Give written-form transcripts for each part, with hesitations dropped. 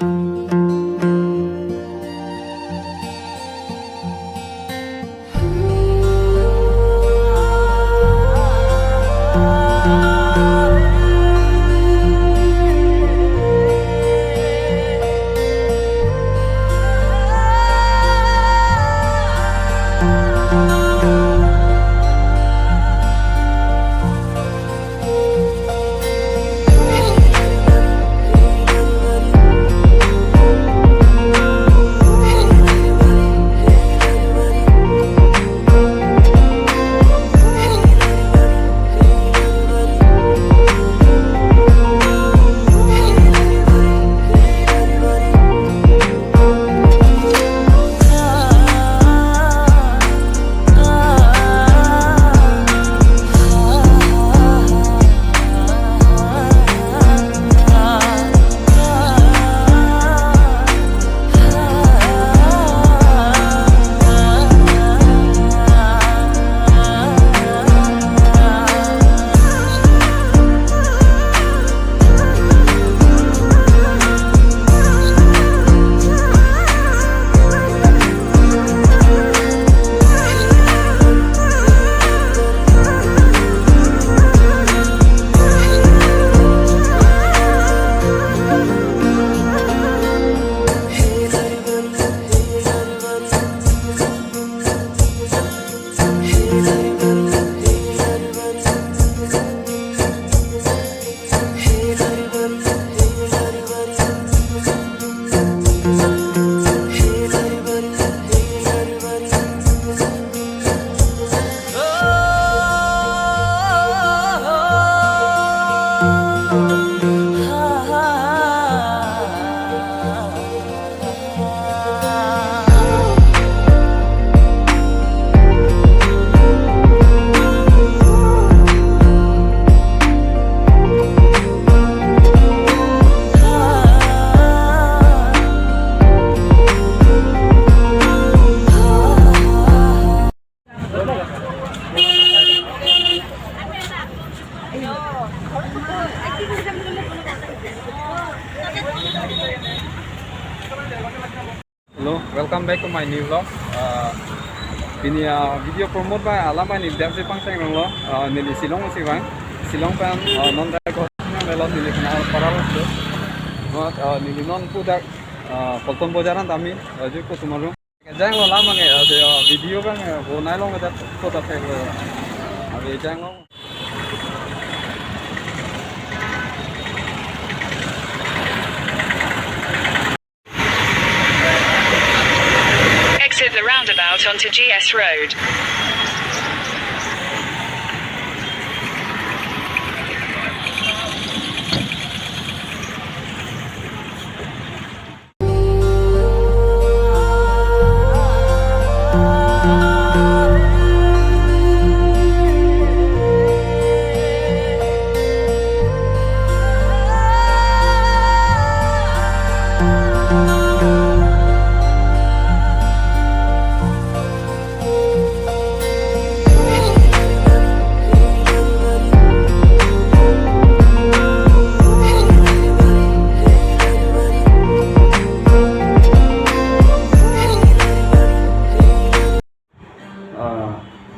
Hello, welcome back to my new vlog. Ini video promote by alama ni dam si pang sang lo. Nili Silong si bang. Silong pan non da ko na melo nili kana paral do. Not nili non pudak Polton Bojaran tami ju ko tumaru. Jang lo lama nge video kan bo nai lo ngada ko ta pe lo. Abi jang lo. Exit the roundabout onto GS Road.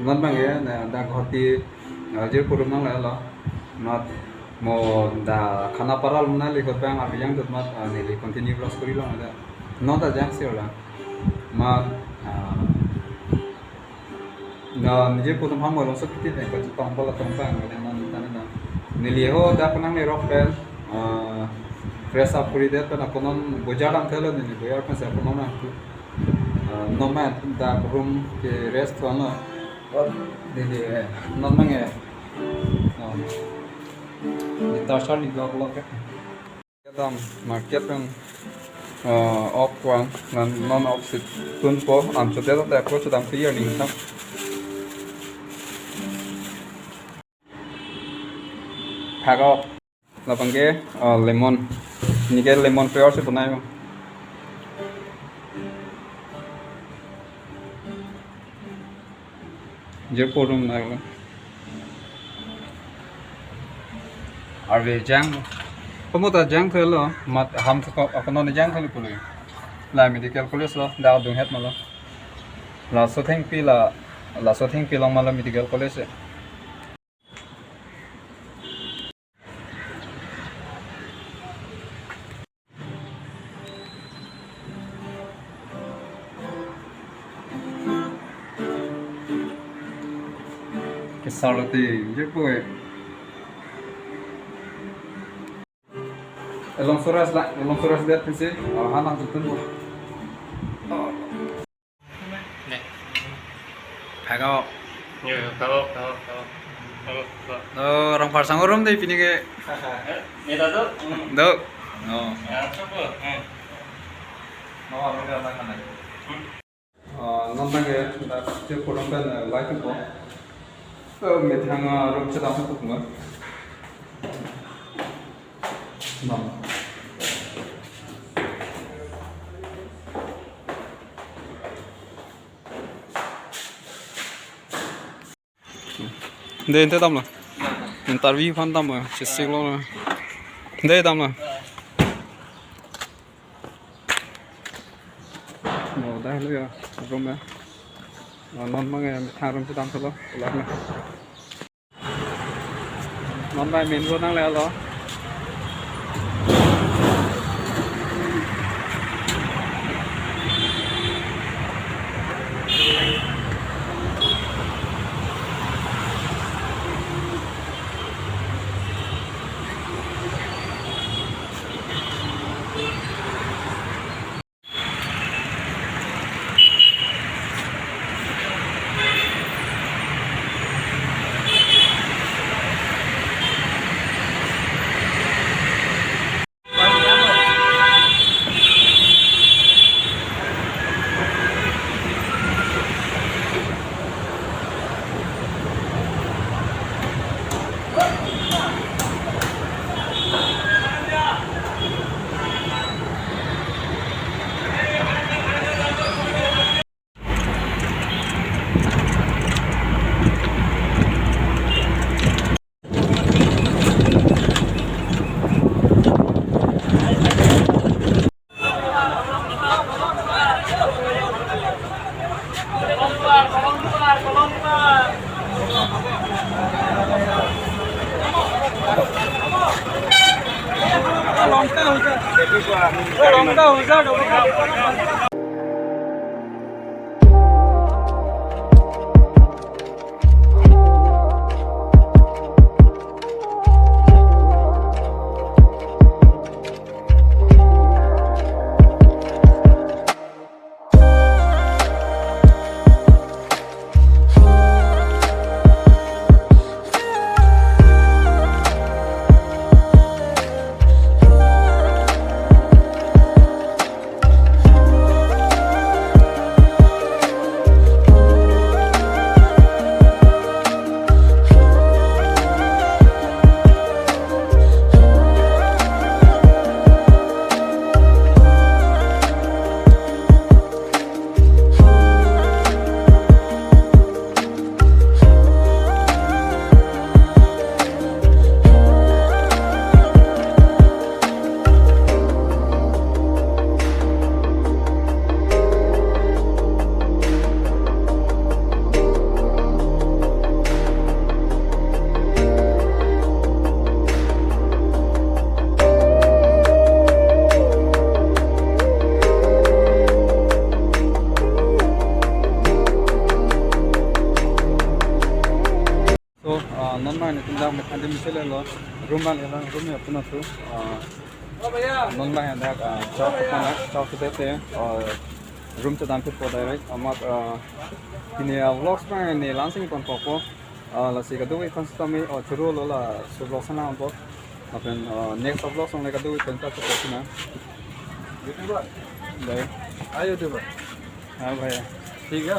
Non bang ya, da khoti je purum nang la lo, not mo da khana paral muna li khot bang abi yang dot mat ni li continue vlogs kori lo da, not da jang se ola, ma na je purum ham mo lo sakti ne ko tong bola tong bang ne non tan na, ni li ho da panang ne rock bell, fresh up kori de na konon bojaram thelo ni bojar pa sa konon na nomad da room ke restaurant Dili non mange di tasar di blok ya dalam market yang off kuang non off sit tun po am sudah tak aku sedang clear nih sam pack off lapang ke lemon ini ke lemon peor sih punai je forum na arve jang Pemuda jang thel lo, mat ham thok akono ne jang thel kului. La medical college lo, da dung het malo. La so thing pi la so thing pi long malo medical college. Cái sau là thì rất vui. Long Soras lihat sih, anak itu tuh. 네. Kagak. 가고. Orang Parsang orang deh pilih ke. 얘다도? Dok. Oh. 야, 초보. 응. Orang dia makan lagi. Nonton ke, dia kurang kan like itu. Metang rum sedang itu semua. Nam. Đây thế tâm là interview phan tâm rồi chết xích luôn rồi đây tâm là ngồi đây luôn rồi rồi non mang em thang rồi tâm thôi lắm này non đây mình luôn đang leo đó non mai này chúng ta một anh đi chơi lên rồi room ban là room này cũng là thứ non mai ada cho cái này cho cái thế room cho đàn football đấy amat ini vlogs mà này launching còn có là gì cái đôi con stammi ở chỗ đó là số vlog sana ông bố apen next vlog xong lại cái đôi tenta cho cái này YouTuber. đấy Ah, YouTuber. à vậy Tiga.